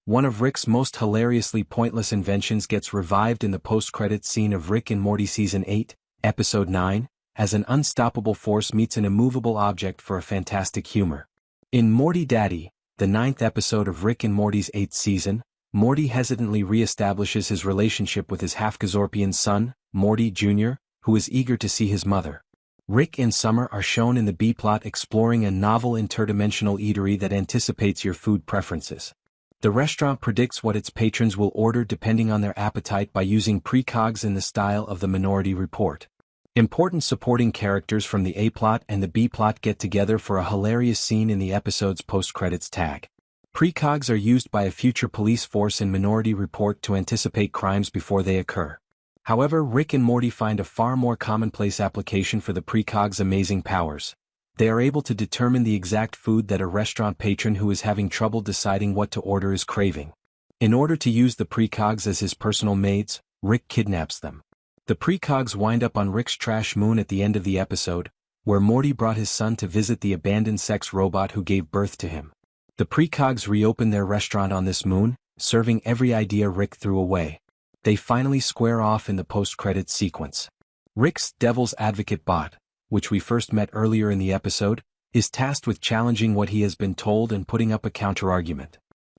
One of Rick's most hilariously pointless inventions gets revived in the post-credits scene of Rick and Morty Season 8, Episode 9, as an unstoppable force meets an immovable object for a fantastic humor. In Morty Daddy, the 9th episode of Rick and Morty's 8th season, Morty hesitantly re-establishes his relationship with his half-Gazorpian son, Morty Jr., who is eager to see his mother. Rick and Summer are shown in the B-plot exploring a novel interdimensional eatery that anticipates your food preferences. The restaurant predicts what its patrons will order depending on their appetite by using precogs in the style of the Minority Report. Important supporting characters from the A-plot and the B-plot get together for a hilarious scene in the episode's post-credits tag. Precogs are used by a future police force in Minority Report to anticipate crimes before they occur. However, Rick and Morty find a far more commonplace application for the precogs' amazing powers. They are able to determine the exact food that a restaurant patron who is having trouble deciding what to order is craving. In order to use the precogs as his personal maids, Rick kidnaps them. The precogs wind up on Rick's trash moon at the end of the episode, where Morty brought his son to visit the abandoned sex robot who gave birth to him. The precogs reopen their restaurant on this moon, serving every idea Rick threw away. They finally square off in the post-credits sequence. Rick's Devil's Advocate bot, which we first met earlier in the episode, is tasked with challenging what he has been told and putting up a counterargument.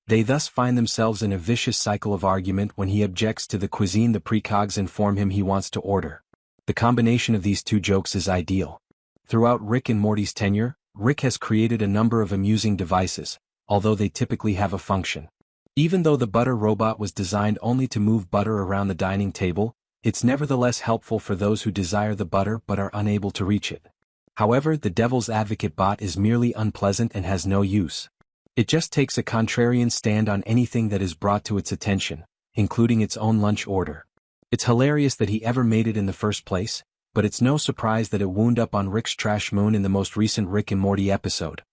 They thus find themselves in a vicious cycle of argument when he objects to the cuisine the precogs inform him he wants to order. The combination of these two jokes is ideal. Throughout Rick and Morty's tenure, Rick has created a number of amusing devices, although they typically have a function. Even though the butter robot was designed only to move butter around the dining table, it's nevertheless helpful for those who desire the butter but are unable to reach it. However, the Devil's Advocate bot is merely unpleasant and has no use. It just takes a contrarian stand on anything that is brought to its attention, including its own lunch order. It's hilarious that he ever made it in the first place, but it's no surprise that it wound up on Rick's trash moon in the most recent Rick and Morty episode.